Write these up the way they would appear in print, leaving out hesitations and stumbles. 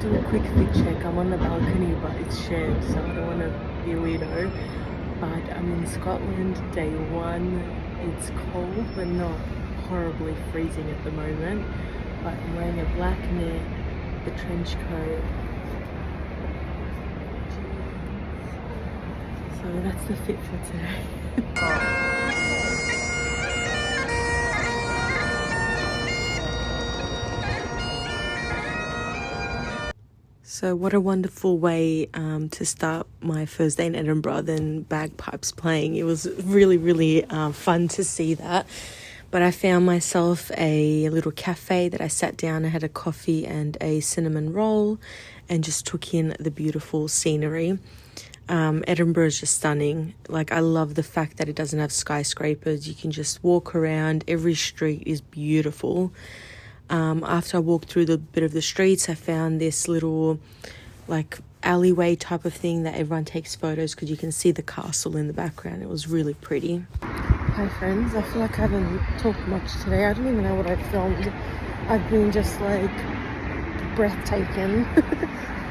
to do a quick fit check. I'm on the balcony, but it's shared, so I don't want to be a weirdo. But I'm in Scotland, day one. It's cold, but not horribly freezing at the moment. But I'm wearing a black knit, the trench coat. So that's the fit for today. So what a wonderful way to start my first day in Edinburgh than bagpipes playing. It was really, really fun to see that. But I found myself a little cafe that I sat down and had a coffee and a cinnamon roll and just took in the beautiful scenery. Edinburgh is just stunning. Like, I love the fact that it doesn't have skyscrapers. You can just walk around. Every street is beautiful. After I walked through the bit of the streets, I found this little like alleyway type of thing that everyone takes photos because you can see the castle in the background. It was really pretty. Hi friends, I feel like I haven't talked much today. I don't even know what I filmed. I've been just like breathtaking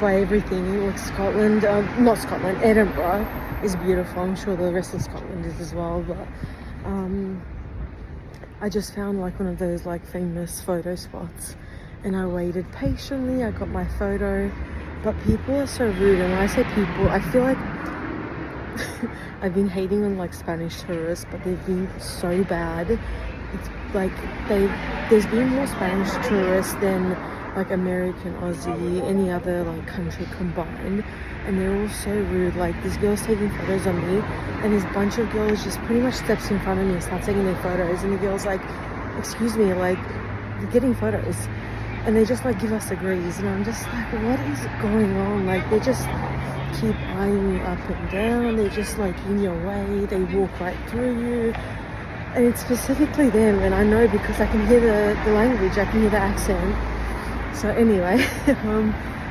by everything. Like Scotland, not Scotland, Edinburgh is beautiful. I'm sure the rest of Scotland is as well, but I just found like one of those like famous photo spots and I waited patiently. I got my photo, but people are so rude. And when I say people, I feel like I've been hating on like Spanish tourists, but they've been so bad. It's like there's been more Spanish tourists than like American, Aussie, any other like country combined, and they're all so rude. Like, this girl's taking photos on me and this bunch of girls just pretty much steps in front of me and starts taking their photos, and the girl's like, excuse me, like, we're getting photos, and they just like give us degrees, and I'm just like, what is going on? Like, they just keep eyeing me up and down. They're just like in your way. They walk right through you, and it's specifically them, and I know because I can hear the language, I can hear the accent. So anyway,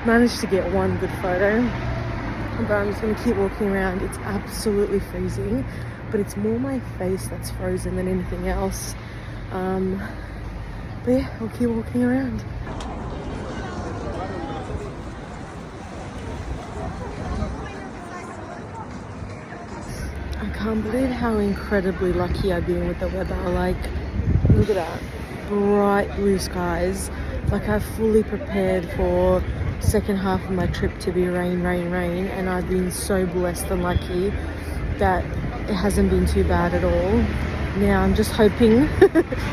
managed to get one good photo, but I'm just going to keep walking around. It's absolutely freezing, but it's more my face that's frozen than anything else. But yeah, I'll keep walking around. I can't believe how incredibly lucky I've been with the weather. Like, look at that, bright blue skies. Like, I've fully prepared for second half of my trip to be rain, and I've been so blessed and lucky that it hasn't been too bad at all. Now I'm just hoping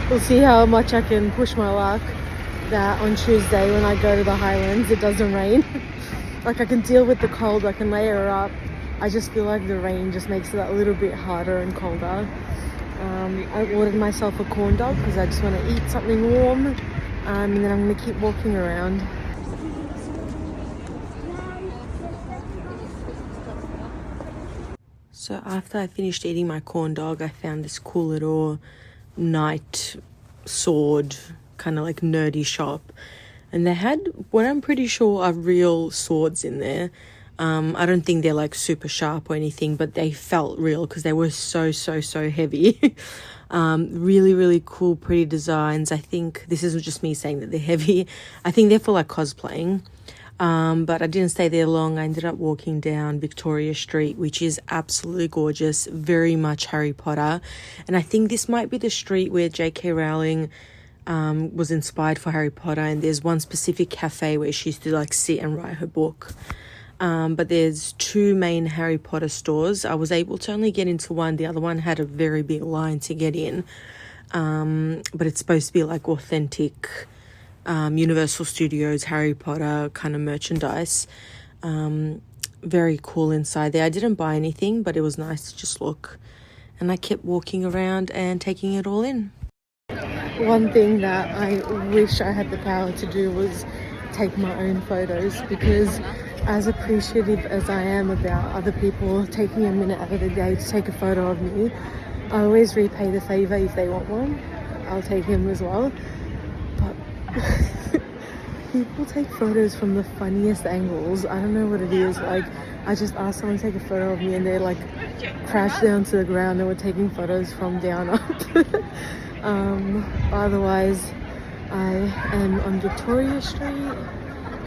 we'll see how much I can push my luck that on Tuesday when I go to the highlands it doesn't rain. Like, I can deal with the cold, I can layer up. I just feel like the rain just makes it a little bit harder and colder. I ordered myself a corn dog because I just want to eat something warm. And then I'm going to keep walking around. So after I finished eating my corn dog, I found this cool little knight sword, kind of like nerdy shop. And they had what I'm pretty sure are real swords in there. I don't think they're like super sharp or anything, but they felt real because they were so heavy. Really, really cool, pretty designs. I think this is just me saying that they're heavy. I think they're for like cosplaying. But I didn't stay there long. I ended up walking down Victoria Street, which is absolutely gorgeous, very much Harry Potter. And I think this might be the street where J.K. Rowling was inspired for Harry Potter. And there's one specific cafe where she used to like sit and write her book. But there's two main Harry Potter stores. I was able to only get into one. The other one had a very big line to get in. But it's supposed to be like authentic Universal Studios Harry Potter kind of merchandise. Very cool inside there. I didn't buy anything, but it was nice to just look. And I kept walking around and taking it all in. One thing that I wish I had the power to do was take my own photos, because as appreciative as I am about other people taking a minute out of the day to take a photo of me, I always repay the favour. If they want one, I'll take him as well. But people take photos from the funniest angles. I don't know what it is. Like, I just asked someone to take a photo of me and they like crashed down to the ground and were taking photos from down up. Otherwise, I am on Victoria Street.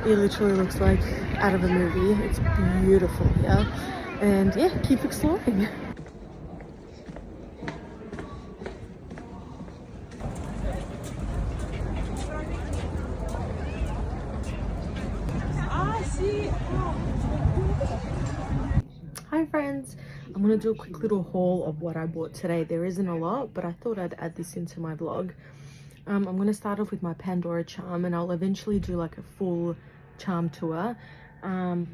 It literally looks like out of a movie. It's beautiful here. And yeah, keep exploring. Hi friends, I'm gonna do a quick little haul of what I bought today. There isn't a lot, but I thought I'd add this into my vlog. I'm gonna start off with my Pandora charm, and I'll eventually do like a full charm tour. I'm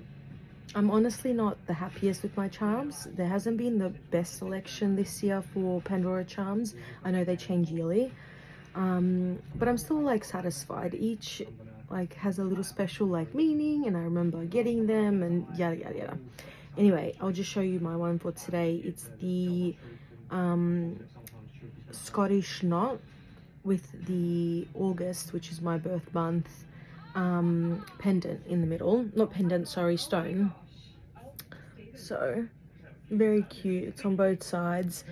honestly not the happiest with my charms. There hasn't been the best selection this year for Pandora charms. I know they change yearly, but I'm still like satisfied. Each like has a little special like meaning, and I remember getting them and yada yada yada. Anyway, I'll just show you my one for today. It's the Scottish knot with the August, which is my birth month, pendant in the middle. Not pendant, sorry, stone. So very cute. It's on both sides.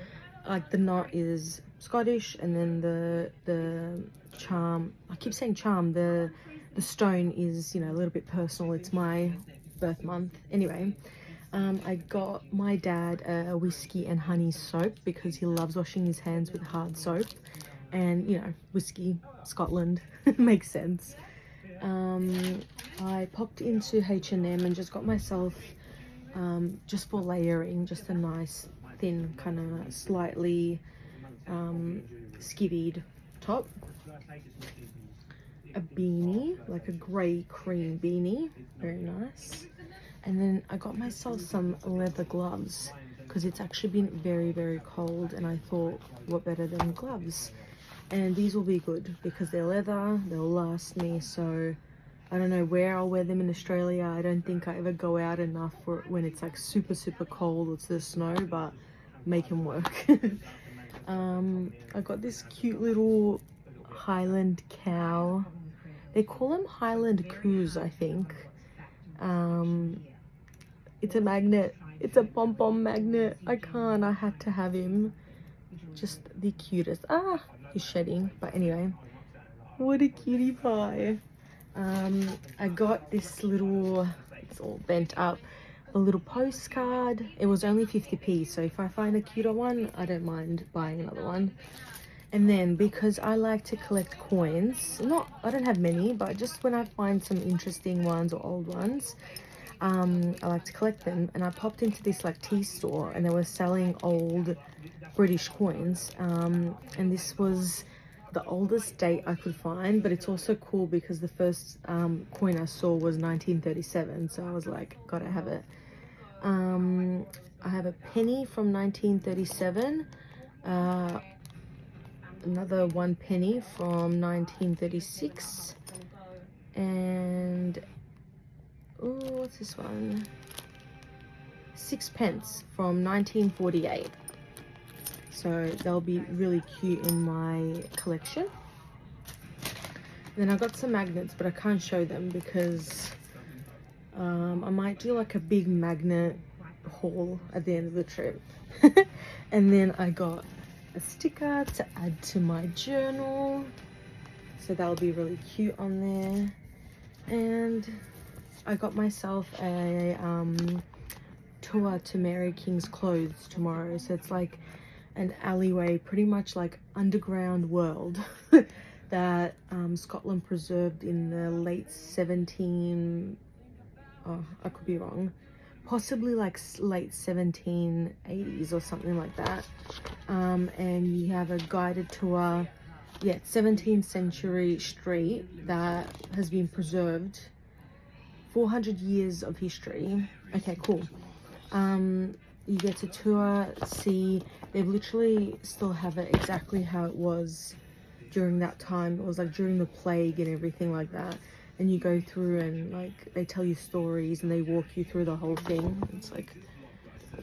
Like the knot is Scottish, and then the charm, I keep saying charm, the stone is, you know, a little bit personal. It's my birth month. Anyway, I got my dad a whiskey and honey soap because he loves washing his hands with hard soap, and you know, whiskey, Scotland, makes sense. I popped into H&M and just got myself, just for layering, just a nice thin kind of slightly skivvied top, a beanie, like a grey cream beanie, very nice. And then I got myself some leather gloves because it's actually been very, very cold, and I thought what better than gloves. And these will be good because they're leather, they'll last me. So I don't know where I'll wear them in Australia. I don't think I ever go out enough for when it's like super, super cold or it's the snow, but make them work. I got this cute little Highland cow. They call them Highland coos, I think. It's a magnet. It's a pom-pom magnet. I had to have him. Just the cutest. Ah, he's shedding. But anyway, what a cutie pie. I got this little, it's all bent up, a little postcard. It was only 50p, so if I find a cuter one, I don't mind buying another one. And then because I like to collect coins, I don't have many, but just when I find some interesting ones or old ones, I like to collect them. And I popped into this like tea store, and they were selling old British coins, and this was the oldest date I could find, but it's also cool because the first coin I saw was 1937, so I was like, gotta have it. I have a penny from 1937, another 1 penny from 1936, and what's this one? 6 pence from 1948. So they'll be really cute in my collection. Then I got some magnets, but I can't show them because I might do like a big magnet haul at the end of the trip. And then I got a sticker to add to my journal, so that'll be really cute on there. And I got myself a tour to Mary King's clothes tomorrow, so it's like an alleyway, pretty much like underground world that Scotland preserved in the late I could be wrong, possibly like late 1780s or something like that. And you have a guided tour, 17th century street that has been preserved, 400 years of history. Okay, cool. You get to tour, see, they literally still have it exactly how it was during that time. It was like during the plague and everything like that. And you go through and like they tell you stories and they walk you through the whole thing. It's like,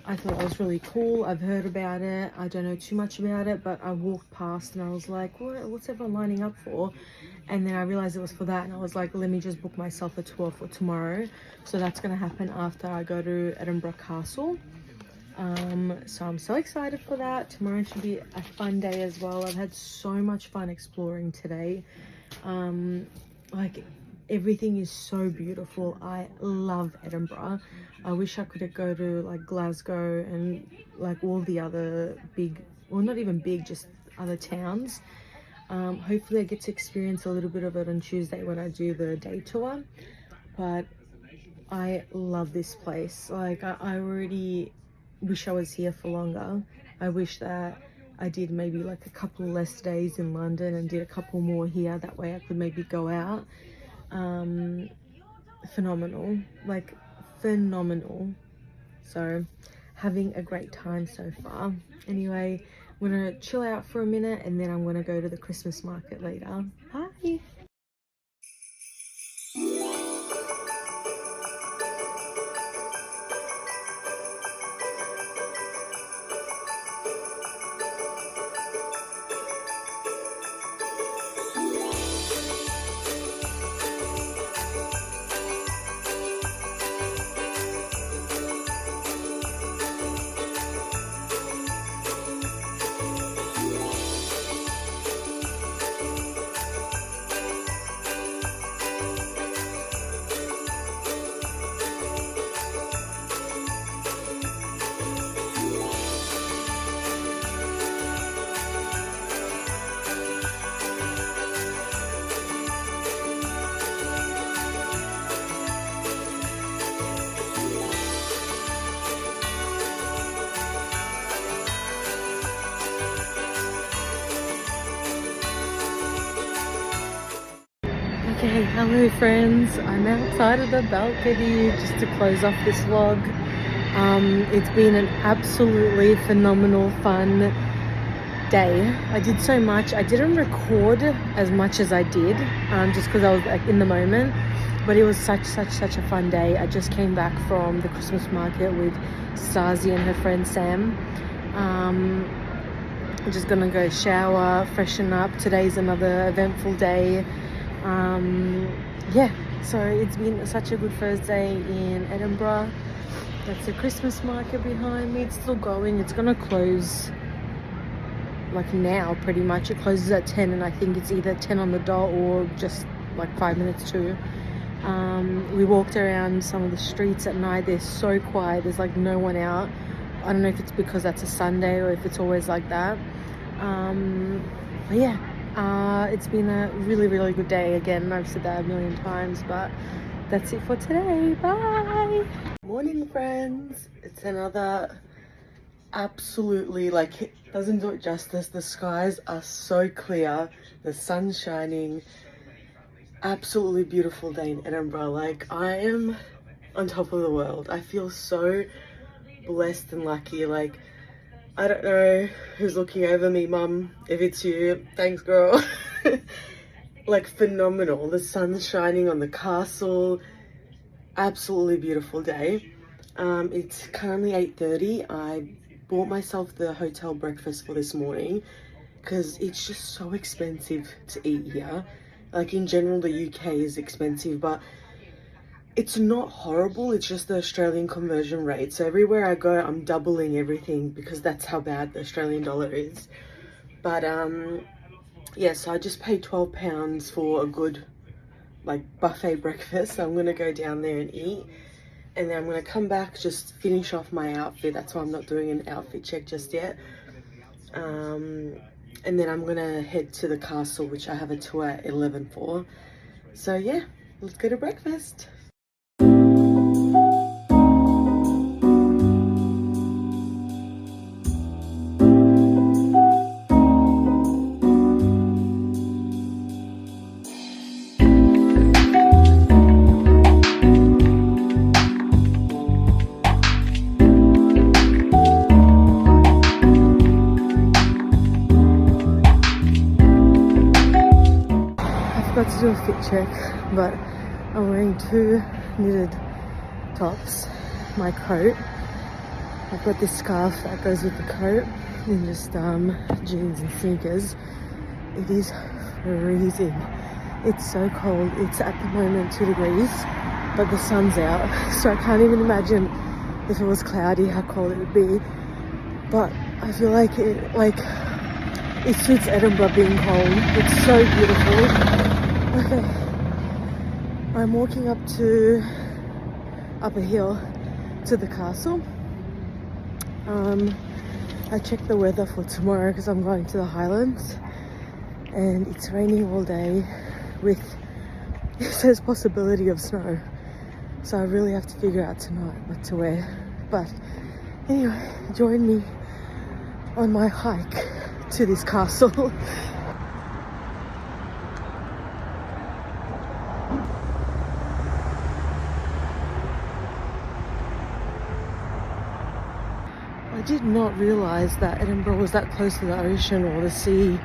I thought it was really cool. I've heard about it. I don't know too much about it, but I walked past and I was like, what's everyone lining up for? And then I realized it was for that, and I was like, let me just book myself a tour for tomorrow. So that's going to happen after I go to Edinburgh Castle. So I'm so excited for that. Tomorrow should be a fun day as well. I've had so much fun exploring today. Like everything is so beautiful. I love Edinburgh. I wish I could go to like Glasgow and like all the other big, well, not even big, just other towns. Hopefully I get to experience a little bit of it on Tuesday when I do the day tour. But I love this place. Like I already wish I was here for longer. I wish that I did maybe like a couple less days in London and did a couple more here. That way I could maybe go out. Phenomenal, like phenomenal. So having a great time so far. Anyway, I'm gonna chill out for a minute and then I'm gonna go to the Christmas market later. Bye. Okay, hello friends. I'm outside of the balcony just to close off this vlog. It's been an absolutely phenomenal, fun day. I did so much. I didn't record as much as I did, just because I was like in the moment. But it was such a fun day. I just came back from the Christmas market with Stasi and her friend Sam. I'm just gonna go shower, freshen up. Today's another eventful day. Yeah, so it's been such a good first day in Edinburgh. That's the Christmas market behind me. It's still going. It's gonna close like now pretty much. It closes at 10 and I think it's either 10 on the dot or just like 5 minutes to. We walked around some of the streets at night. They're so quiet. There's like no one out. I don't know if it's because that's a Sunday or if it's always like that. But yeah. It's been a really good day. Again, I've said that a million times, but that's it for today. Bye. Morning friends. It's another absolutely, like, it doesn't do it justice. The skies are so clear, the sun's shining. Absolutely beautiful day in Edinburgh. Like, I am on top of the world. I feel so blessed and lucky. Like, I don't know who's looking over me, Mum. If it's you, thanks, girl. Like, phenomenal. The sun's shining on the castle. Absolutely beautiful day. It's currently 8:30. I bought myself the hotel breakfast for this morning because it's just so expensive to eat here. Like, in general, the UK is expensive, but it's not horrible. It's just the Australian conversion rate. So everywhere I go, I'm doubling everything because that's how bad the Australian dollar is. But yeah, so I just paid £12 for a good like buffet breakfast. So I'm gonna go down there and eat, and then I'm gonna come back, just finish off my outfit. That's why I'm not doing an outfit check just yet. And then I'm gonna head to the castle, which I have a tour at 11 for. So yeah, let's go to breakfast. Got to do a fit check, but I'm wearing 2 knitted tops, my coat. I've got this scarf that goes with the coat, and just jeans and sneakers. It is freezing. It's so cold. It's at the moment 2 degrees, but the sun's out, so I can't even imagine if it was cloudy how cold it would be. But I feel like it suits Edinburgh being cold. It's so beautiful. Okay, I'm walking up a hill to the castle. I checked the weather for tomorrow because I'm going to the highlands, and it's raining all day with it says possibility of snow, so I really have to figure out tonight what to wear. But anyway, join me on my hike to this castle. I did not realise that Edinburgh was that close to the ocean or the sea,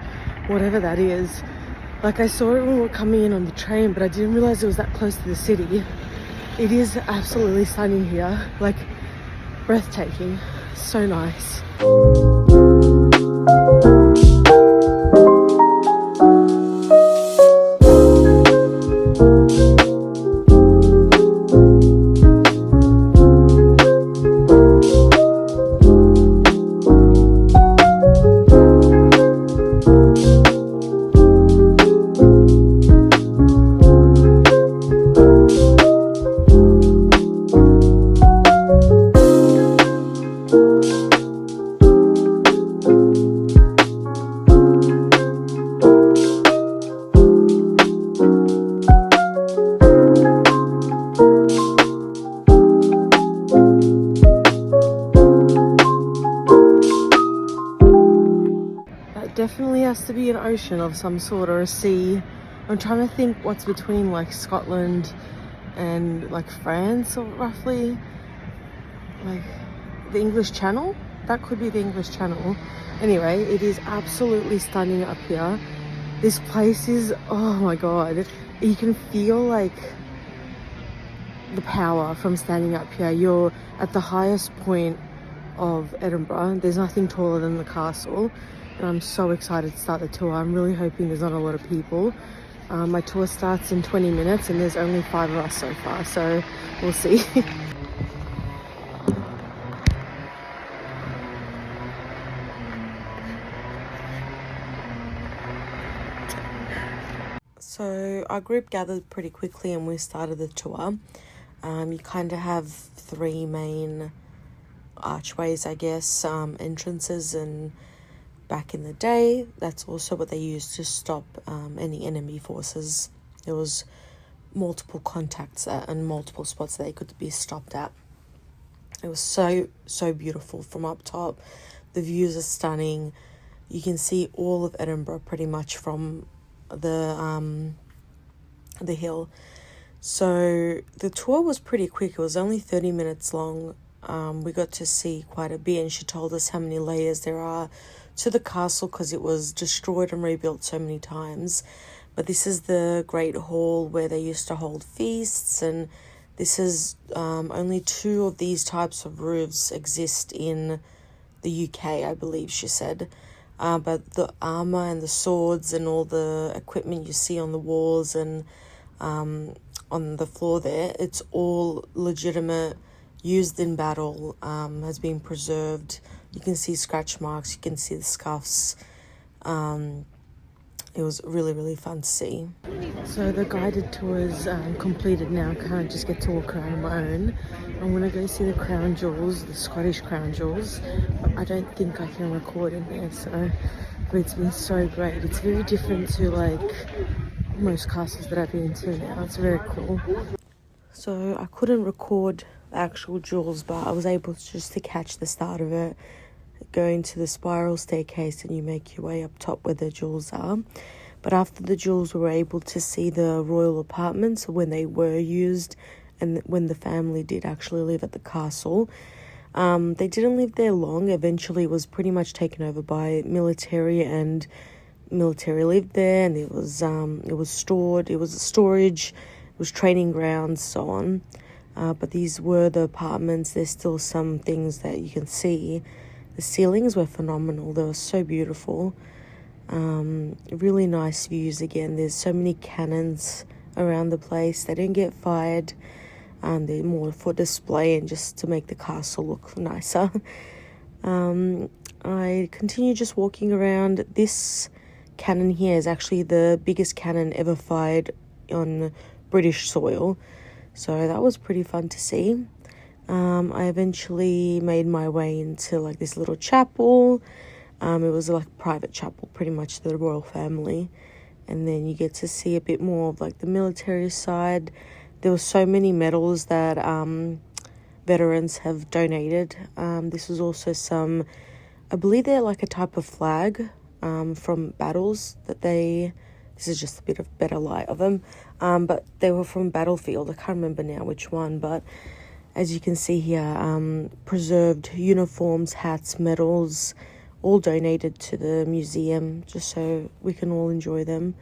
whatever that is. Like, I saw it when we were coming in on the train, but I didn't realise it was that close to the city. It is absolutely stunning here, like breathtaking, so nice. Definitely has to be an ocean of some sort or a sea. I'm trying to think what's between like Scotland and like France, or roughly like the English Channel. That could be the English Channel. Anyway, it is absolutely stunning up here. This place is, oh my god, you can feel like the power from standing up here. You're at the highest point of Edinburgh. There's nothing taller than the castle. And I'm so excited to start the tour. I'm really hoping there's not a lot of people. My tour starts in 20 minutes and there's only 5 of us so far, so we'll see. So our group gathered pretty quickly and we started the tour. You kind of have 3 main archways, I guess, entrances, and back in the day, that's also what they used to stop any enemy forces. There was multiple contacts and multiple spots that they could be stopped at. It was so beautiful from up top. The views are stunning. You can see all of Edinburgh pretty much from the hill. So the tour was pretty quick. It was only 30 minutes long. We got to see quite a bit, and she told us how many layers there are to the castle because it was destroyed and rebuilt so many times. But this is the Great Hall where they used to hold feasts, and this is only 2 of these types of roofs exist in the UK, I believe she said. But the armour and the swords and all the equipment you see on the walls and on the floor there, it's all legitimate, used in battle, has been preserved. You can see scratch marks, you can see the scuffs. It was really, really fun to see. So the guided tour is completed now. I can't just get to walk around on my own. I'm going to go see the crown jewels, the Scottish crown jewels. But I don't think I can record in there, but it's been so great. It's very different to like most castles that I've been to now. It's very cool. So I couldn't record the actual jewels, but I was able to catch the start of it. Going to the spiral staircase and you make your way up top where the jewels are. But after the jewels, we were able to see the royal apartments when they were used and when the family did actually live at the castle. They didn't live there long. Eventually it was pretty much taken over by military, and military lived there, and it was stored, it was storage, it was training grounds, so on. But these were the apartments. There's still some things that you can see. The ceilings were phenomenal. They were so beautiful. Really nice views again. There's so many cannons around the place. They didn't get fired. They're more for display and just to make the castle look nicer. I continue just walking around. This cannon here is actually the biggest cannon ever fired on British soil. So that was pretty fun to see. I eventually made my way into like this little chapel. It was like a private chapel, pretty much the royal family. And then you get to see a bit more of like the military side. There were so many medals that veterans have donated. This was also some, I believe they're like a type of flag from battles that this is just a bit of better light of them, but they were from battlefield. I can't remember now which one, but as you can see here, preserved uniforms, hats, medals, all donated to the museum just so we can all enjoy them.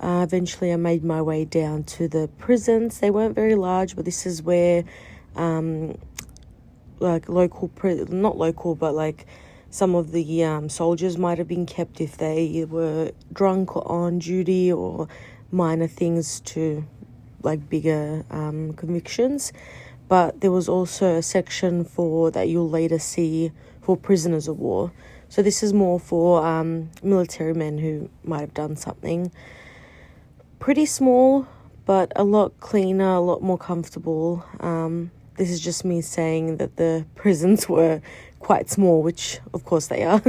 Eventually I made my way down to the prisons. They weren't very large, but this is where like not local, but like some of the soldiers might have been kept if they were drunk or on duty, or minor things to like bigger convictions. But there was also a section that you'll later see for prisoners of war. So this is more for military men who might have done something. Pretty small, but a lot cleaner, a lot more comfortable. This is just me saying that the prisons were quite small, which of course they are.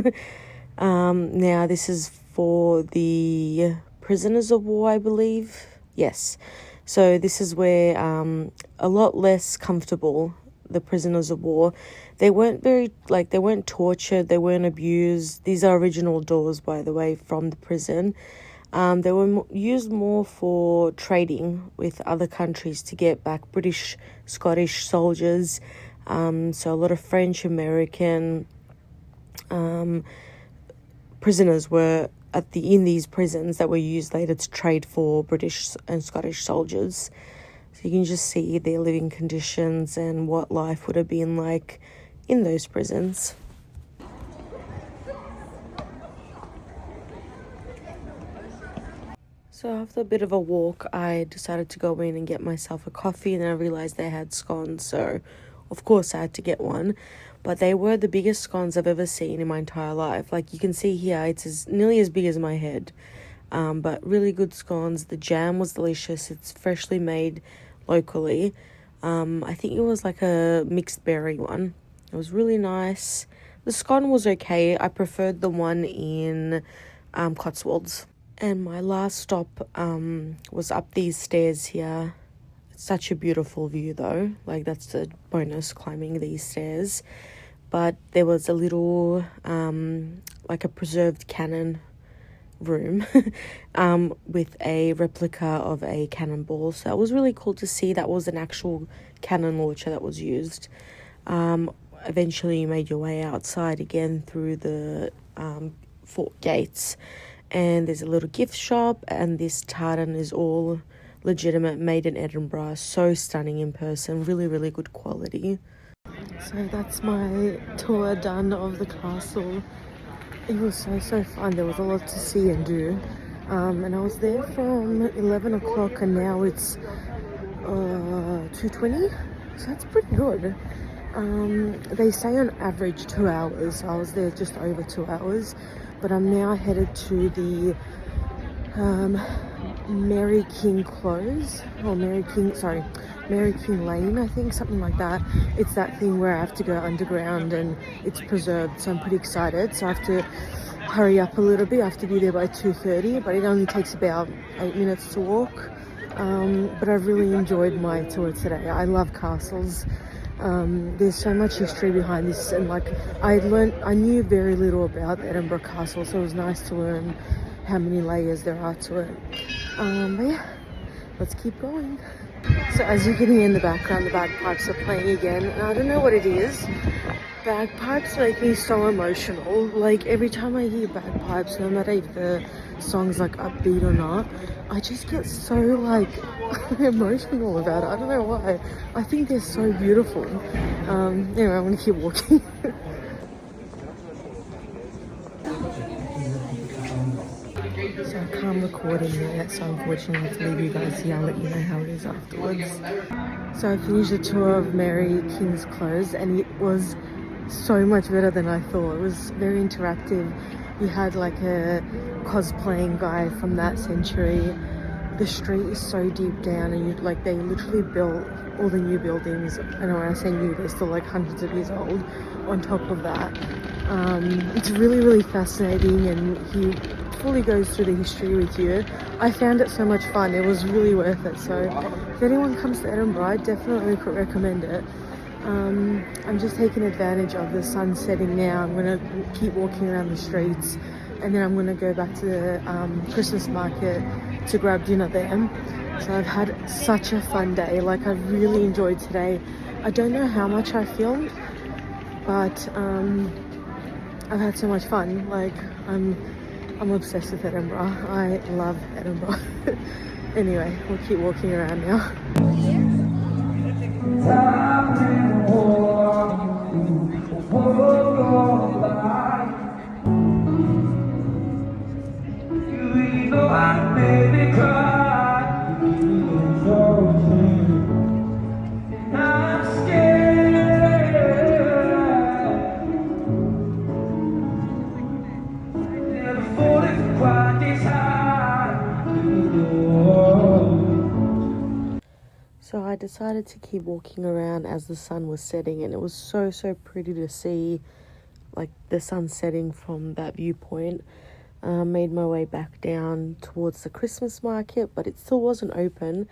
Now this is for the prisoners of war, I believe. Yes. So this is where a lot less comfortable, the prisoners of war. They weren't they weren't tortured, they weren't abused. These are original doors, by the way, from the prison. They were used more for trading with other countries to get back British, Scottish soldiers. So a lot of French, American prisoners were in these prisons that were used later to trade for British and Scottish soldiers. So you can just see their living conditions and what life would have been like in those prisons. So after a bit of a walk, I decided to go in and get myself a coffee, and then I realised they had scones, so of course I had to get one. But they were the biggest scones I've ever seen in my entire life. Like you can see here, it's nearly as big as my head. But really good scones. The jam was delicious. It's freshly made locally. I think it was like a mixed berry one. It was really nice. The scone was okay. I preferred the one in Cotswolds. And my last stop was up these stairs here. It's such a beautiful view though. Like that's the bonus, climbing these stairs. But there was a little like a preserved cannon room with a replica of a cannonball. So that was really cool to see. That was an actual cannon launcher that was used. Eventually you made your way outside again through the fort gates, and there's a little gift shop, and this tartan is all legitimate, made in Edinburgh. So stunning in person, really, really good quality. So that's my tour done of the castle. It was so fun. There was a lot to see and do. And I was there from 11 o'clock and now it's 2:20. So that's pretty good. They say on average 2 hours. So I was there just over 2 hours. But I'm now headed to the Mary King Lane, I think, something like that. It's that thing where I have to go underground and it's preserved, so I'm pretty excited. So I have to hurry up a little bit. I have to be there by 2:30, but it only takes about 8 minutes to walk. But I've really enjoyed my tour today. I love castles. There's so much history behind this, and like I knew very little about Edinburgh Castle, so it was nice to learn how many layers there are to it. But yeah, let's keep going. So as you can hear in the background, the bagpipes are playing again, and I don't know what it is. Bagpipes make me so emotional. Like every time I hear bagpipes, no matter if the song's like upbeat or not, I just get so like emotional about it. I don't know why. I think they're so beautiful. Anyway, I'm gonna keep walking. So I can't record in yet, so unfortunately I have to leave you guys here. I'll let you know how it is afterwards. So I finished the tour of Mary King's Close, and it was so much better than I thought. It was very interactive. You had like a cosplaying guy from that century. the street is so deep down, and you like they literally built all the new buildings, and when I say new, they're still like hundreds of years old on top of that. It's really fascinating, and he fully goes through the history with you. I found it so much fun. It was really worth it. So if anyone comes to Edinburgh, I definitely could recommend it. I'm just taking advantage of the sun setting now. I'm gonna keep walking around the streets, and then I'm gonna go back to the Christmas market to grab dinner there. So I've had such a fun day. Like, I've really enjoyed today. I don't know how much I filmed, but I've had so much fun. Like, I'm obsessed with Edinburgh. I love Edinburgh. Anyway, we'll keep walking around now. So I decided to keep walking around as the sun was setting, and it was so pretty to see like the sun setting from that viewpoint. Made my way back down towards the Christmas market, but it still wasn't open,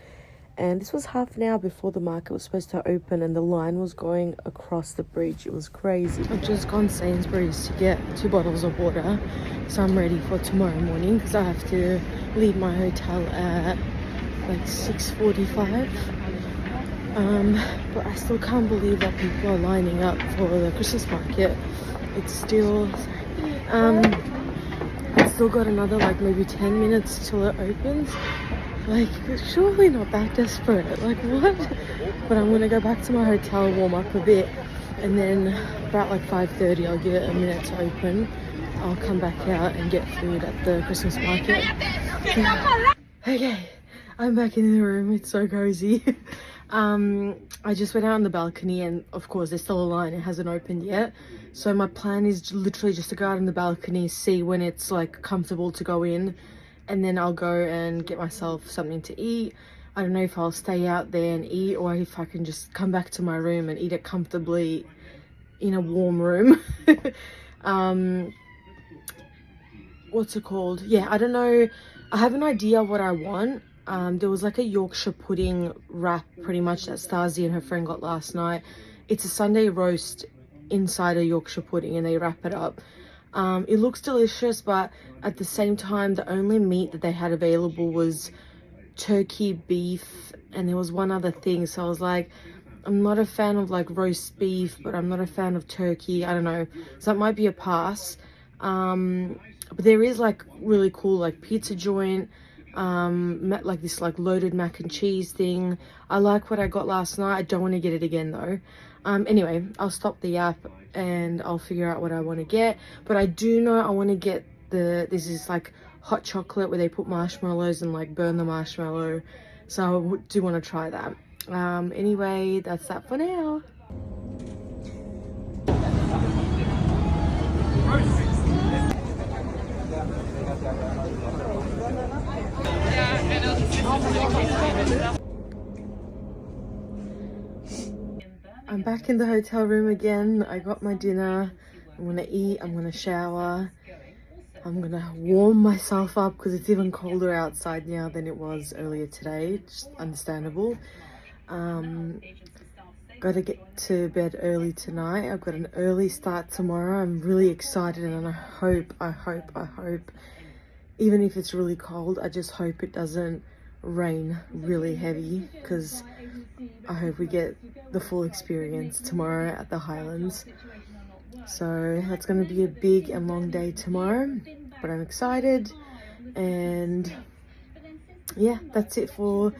and this was half an hour before the market was supposed to open, and the line was going across the bridge. It was crazy. I've just gone Sainsbury's to get 2 bottles of water, so I'm ready for tomorrow morning because I have to leave my hotel at like 6:45. But I still can't believe that people are lining up for the Christmas market. It's still it's still got another like maybe 10 minutes till it opens. Like, surely not that desperate. Like, what? But I'm gonna go back to my hotel, warm up a bit, and then about like 5:30 I'll give it a minute to open. I'll come back out and get food at the Christmas market. Okay, I'm back in the room. It's so cozy. I just went out on the balcony, and of course there's still a line. It hasn't opened yet. So my plan is literally just to go out on the balcony, see when it's like comfortable to go in, and then I'll go and get myself something to eat. I don't know if I'll stay out there and eat, or if I can just come back to my room and eat it comfortably in a warm room. What's it called? Yeah, I don't know. I have an idea what I want. There was like a Yorkshire pudding wrap pretty much that Stasi and her friend got last night. It's a Sunday roast inside a Yorkshire pudding, and they wrap it up. It looks delicious, but at the same time the only meat that they had available was turkey, beef, and there was one other thing. So I was like, I'm not a fan of like roast beef, but I'm not a fan of turkey. I don't know, so it might be a pass. But there is like really cool like pizza joint, like this like loaded mac and cheese thing. I like what I got last night. I don't want to get it again though. Anyway, I'll stop the app and I'll figure out what I want to get. But I do know I want to get this is like hot chocolate where they put marshmallows and like burn the marshmallow. So I do want to try that. Anyway, that's that for now. I'm back in the hotel room again. I got my dinner. I'm gonna eat, I'm gonna shower, I'm gonna warm myself up because it's even colder outside now than it was earlier today. Just understandable. Gotta get to bed early tonight. I've got an early start tomorrow. I'm really excited, and I hope, even if it's really cold, I just hope it doesn't rain really heavy, because I hope we get the full experience tomorrow at the Highlands. So that's going to be a big and long day tomorrow, but I'm excited. And yeah, that's it for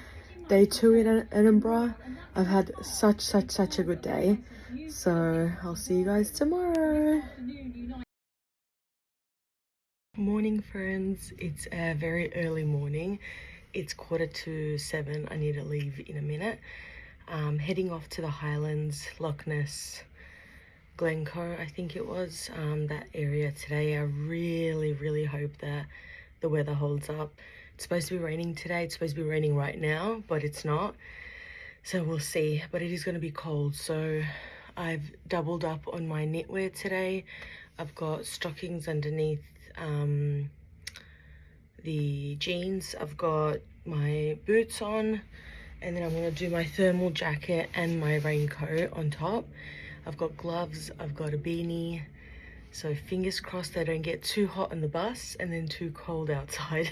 day 2 in Edinburgh. I've had such a good day, so I'll see you guys tomorrow. Morning friends, it's a very early morning. It's 7:15. I need to leave in a minute. Heading off to the Highlands, Loch Ness, Glencoe, I think it was, that area today. I really hope that the weather holds up. It's supposed to be raining today. It's supposed to be raining right now, but it's not. So we'll see. But it is going to be cold. So I've doubled up on my knitwear today. I've got stockings underneath the jeans. I've got my boots on. And then I'm going to do my thermal jacket and my raincoat on top. I've got gloves. I've got a beanie. So fingers crossed they don't get too hot on the bus and then too cold outside.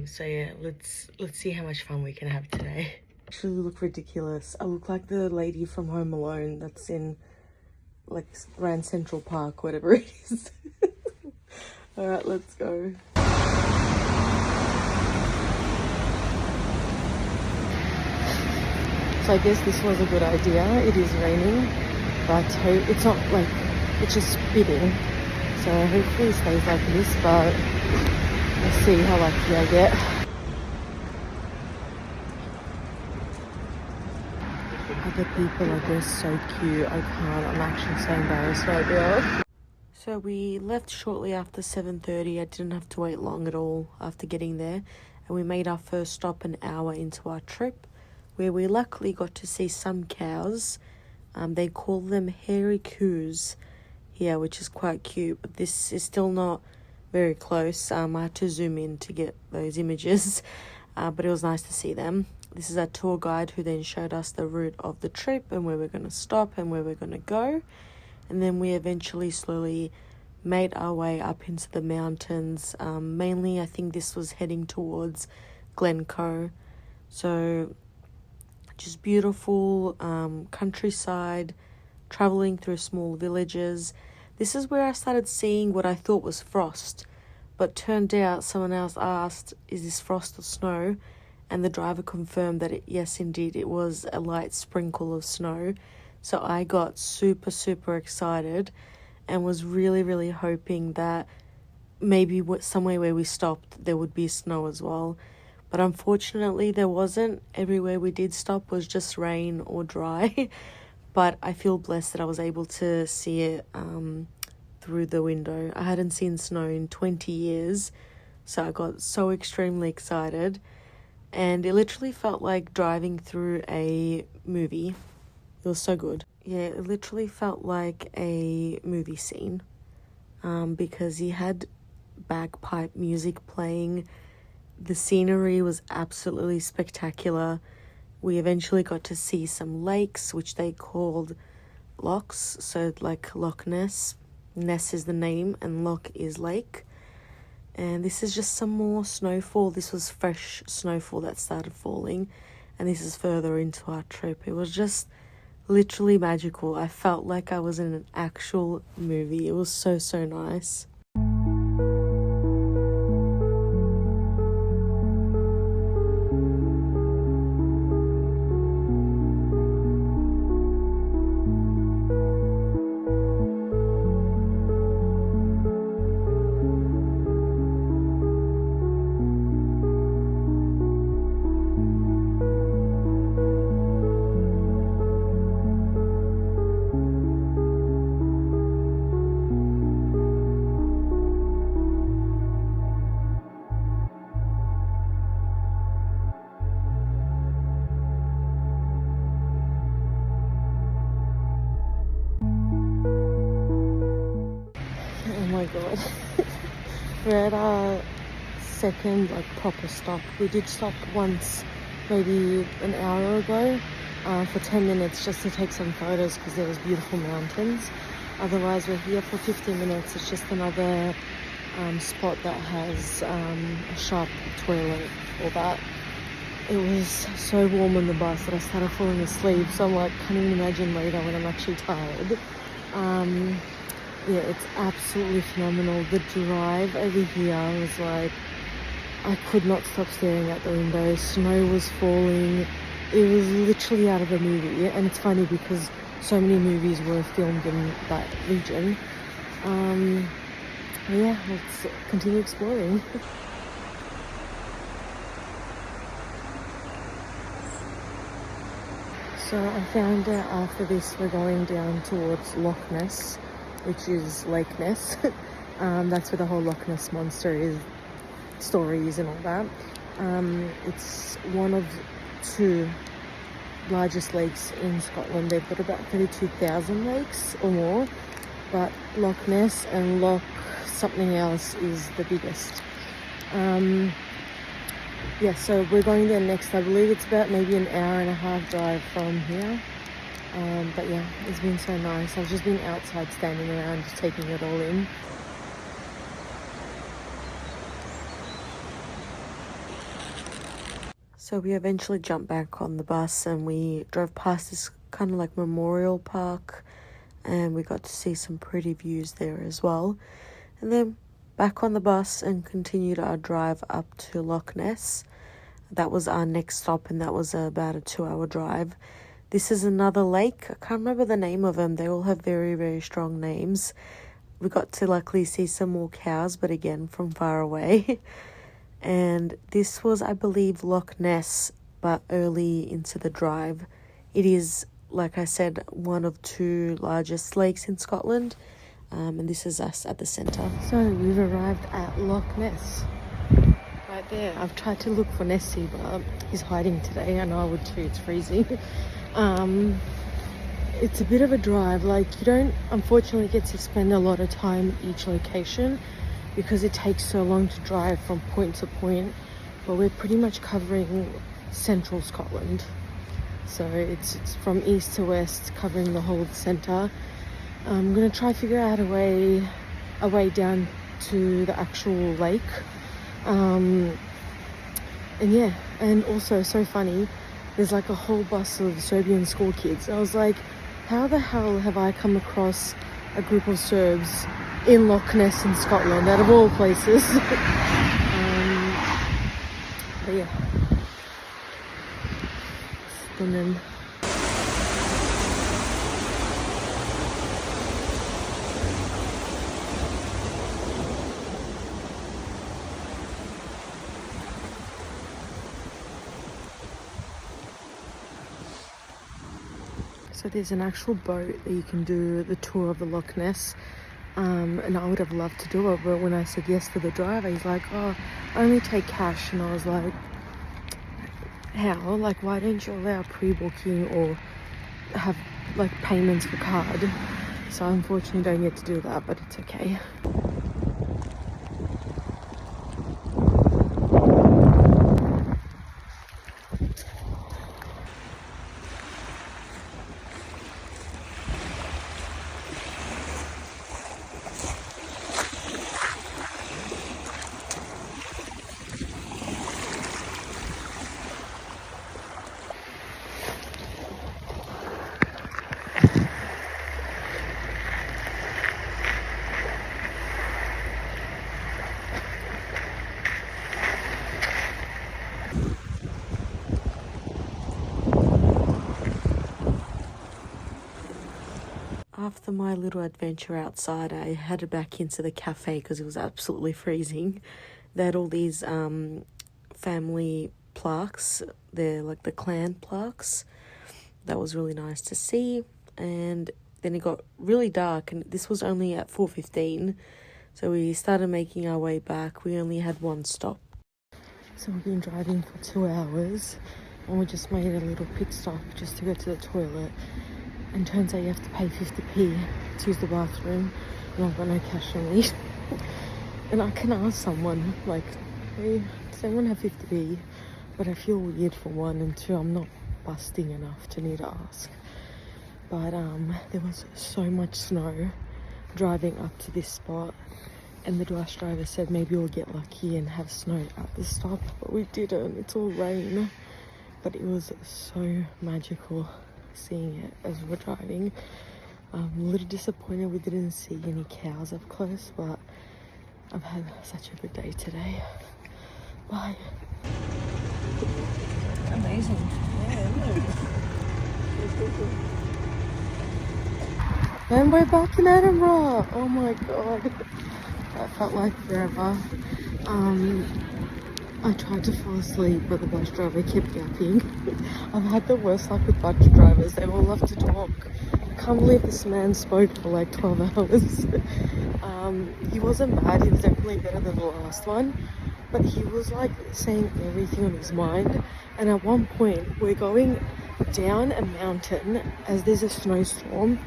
So yeah, let's see how much fun we can have today. Actually look ridiculous. I look like the lady from Home Alone that's in like Grand Central Park, whatever it is. All right, let's go. So I guess this was a good idea. It is raining, but it's not like, it's just spitting. So hopefully it stays like this, but we'll see how lucky I get. Other people are just so cute. I can't. I'm actually so embarrassed right now. So we left shortly after 7:30. I didn't have to wait long at all after getting there. And we made our first stop an hour into our trip, where we luckily got to see some cows. They call them hairy coos here, which is quite cute. But this is still not very close. I had to zoom in to get those images. But it was nice to see them. This is our tour guide who then showed us the route of the trip and where we're going to stop and where we're going to go. And then we eventually slowly made our way up into the mountains. Mainly, I think this was heading towards Glencoe. So just beautiful countryside, traveling through small villages. This is where I started seeing what I thought was frost. But turned out someone else asked, is this frost or snow? And the driver confirmed that yes, indeed, it was a light sprinkle of snow. So I got super, super excited and was really, really hoping that maybe somewhere where we stopped, there would be snow as well. But unfortunately, there wasn't. Everywhere we did stop was just rain or dry. But I feel blessed that I was able to see it through the window. I hadn't seen snow in 20 years. So I got so extremely excited. And it literally felt like driving through a movie. It was so good. Yeah, it literally felt like a movie scene. Because he had bagpipe music playing. The scenery was absolutely spectacular. We eventually got to see some lakes, which they called lochs. So like Loch Ness. Ness is the name and Loch is lake. And this is just some more snowfall. This was fresh snowfall that started falling. And this is further into our trip. It was just literally magical. I felt like I was in an actual movie. It was so, so nice. Oh my god. We're at our second proper stop. We did stop once maybe an hour ago for 10 minutes just to take some photos because there was beautiful mountains. Otherwise we're here for 15 minutes. It's just another spot that has a sharp toilet or that. It was so warm on the bus that I started falling asleep, so I'm like, can't even imagine later when I'm actually tired. Yeah, it's absolutely phenomenal. The drive over here was like, I could not stop staring out the window. Snow was falling. It was literally out of a movie. And it's funny because so many movies were filmed in that region. Yeah, let's continue exploring. So I found out after this we're going down towards Loch Ness, which is Lake Ness. That's where the whole Loch Ness monster is stories and all that. It's one of two largest lakes in Scotland. They've got about 32,000 lakes or more, but Loch Ness and Loch something else is the biggest. Yeah, so we're going there next. I believe it's about maybe an hour and a half drive from here. But yeah, it's been so nice. I've just been outside standing around just taking it all in. So we eventually jumped back on the bus and we drove past this kind of like memorial park, and we got to see some pretty views there as well. And then back on the bus and continued our drive up to Loch Ness. That was our next stop, and that was about a 2-hour drive. This is another lake. I can't remember the name of them. They all have very, very strong names. We got to luckily see some more cows, but again, from far away. And this was, I believe, Loch Ness, but early into the drive. It is, like I said, one of two largest lakes in Scotland. And this is us at the centre. So we've arrived at Loch Ness. Right there. I've tried to look for Nessie, but he's hiding today. I know I would too. It's freezing. It's a bit of a drive. Like, you don't unfortunately get to spend a lot of time at each location because it takes so long to drive from point to point. But we're pretty much covering central Scotland. So it's from east to west, covering the whole of the centre. I'm going to try to figure out a way down to the actual lake. And yeah, and also so funny, there's like a whole bus of Serbian school kids. I was like, how the hell have I come across a group of Serbs in Loch Ness in Scotland, out of all places? But yeah, stunning. So there's an actual boat that you can do the tour of the Loch Ness, and I would have loved to do it, but when I said yes to the driver, he's like, oh, only take cash. And I was like, how? Like, why don't you allow pre-booking or have like payments for card? So I unfortunately don't get to do that, but it's okay. After my little adventure outside, I headed back into the cafe because it was absolutely freezing. They had all these family plaques. They're like the clan plaques. That was really nice to see. And then it got really dark, and this was only at 4:15. So we started making our way back. We only had one stop. So we've been driving for 2 hours, and we just made a little pit stop just to go to the toilet. And turns out you have to pay 50p to use the bathroom, and I've got no cash on me. And I can ask someone, like, hey, does anyone have 50p? But I feel weird for one, and two, I'm not busting enough to need to ask. But there was so much snow driving up to this spot, and the bus driver said maybe we'll get lucky and have snow at the stop, but we didn't. It's all rain. But it was so magical seeing it as we were driving. I'm a little disappointed we didn't see any cows up close, but I've had such a good day today. Bye. Amazing. And we're back in Edinburgh. Oh my god, that felt like forever. I tried to fall asleep, but the bus driver kept yapping. I've had the worst luck with bus drivers. They all love to talk. I can't believe this man spoke for like 12 hours. He wasn't bad. He was definitely better than the last one. but he was like saying everything on his mind. And at one point we're going down a mountain as there's a snowstorm,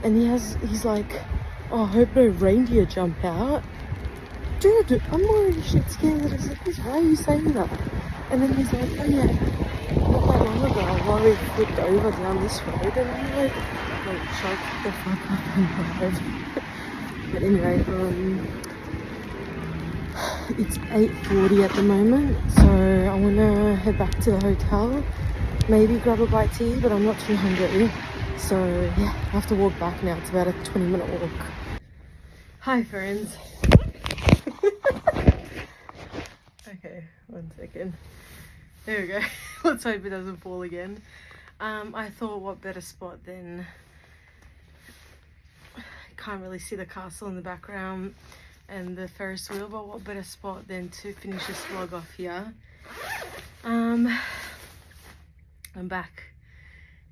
and he's like, oh, I hope no reindeer jump out. Dude, I'm already shit scared. I was like, why are you saying that? And then he's like, oh yeah, not that long ago a lorry flipped over down this road, and I'm like, shut the fuck up and drive. But anyway, it's 8:40 at the moment, so I want to head back to the hotel, maybe grab a bite to eat, but I'm not too hungry. So yeah, I have to walk back now. It's about a 20-minute walk. Hi friends. Okay, 1 second. There we go. Let's hope it doesn't fall again. I thought what better spot than, can't really see the castle in the background and the Ferris wheel, but what better spot than to finish this vlog off here. I'm back.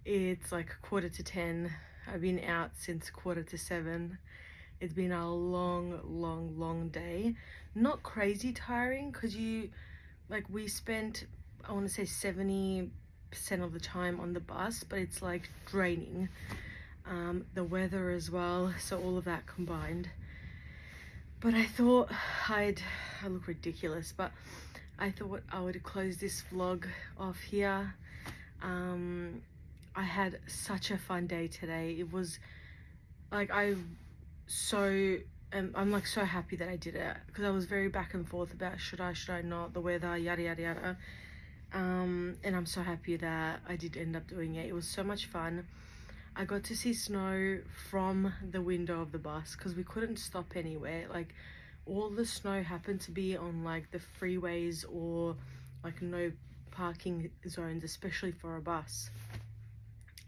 It's like 9:45. I've been out since 6:45. It's been a long day. Not crazy tiring, because we spent, I want to say 70% of the time on the bus, but it's like draining. The weather as well, so all of that combined. But I thought I look ridiculous, but I thought I would close this vlog off here. I had such a fun day today. It was like, I'm like so happy that I did it, because I was very back and forth about should I not, the weather, yada yada yada. And I'm so happy that I did end up doing it. It was so much fun. I got to see snow from the window of the bus, because we couldn't stop anywhere. Like, all the snow happened to be on like the freeways or like no parking zones, especially for a bus.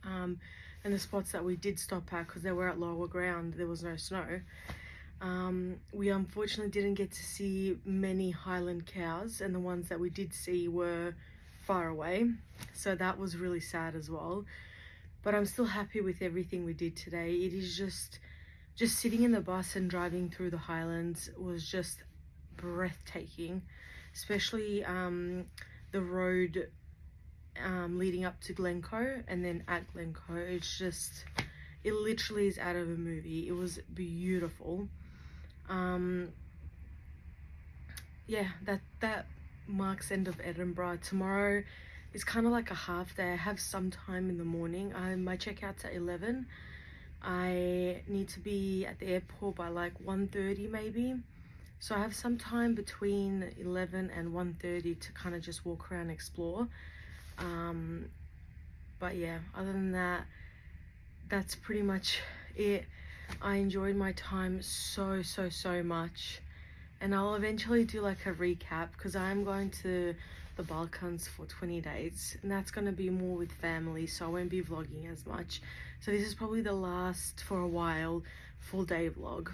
And the spots that we did stop at, because they were at lower ground, there was no snow. We unfortunately didn't get to see many highland cows, and the ones that we did see were far away, so that was really sad as well. But I'm still happy with everything we did today. It is just sitting in the bus and driving through the highlands was just breathtaking, especially the road leading up to Glencoe, and then at Glencoe, it literally is out of a movie. It was beautiful. Yeah, that marks end of Edinburgh. Tomorrow is kind of like a half day. I have some time in the morning. My checkout's at 11. I need to be at the airport by like 1:30 maybe, so I have some time between 11 and 1:30 to kind of just walk around and explore. But yeah, other than that, that's pretty much it. I enjoyed my time so much, and I'll eventually do like a recap, because I'm going to the Balkans for 20 days, and that's going to be more with family, so I won't be vlogging as much. So this is probably the last, for a while, full day vlog.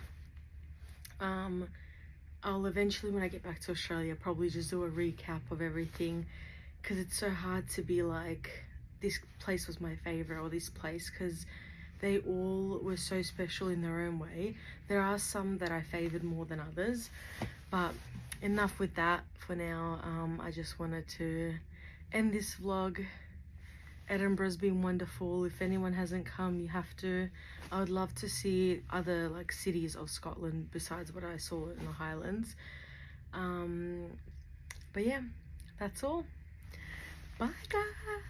I'll eventually, when I get back to Australia, probably just do a recap of everything, because it's so hard to be like, this place was my favorite, or this place, because they all were so special in their own way. There are some that I favored more than others, but enough with that for now. I just wanted to end this vlog. Edinburgh's been wonderful. If anyone hasn't come, you have to. I would love to see other like cities of Scotland besides what I saw in the Highlands. But yeah, that's all. Bye guys.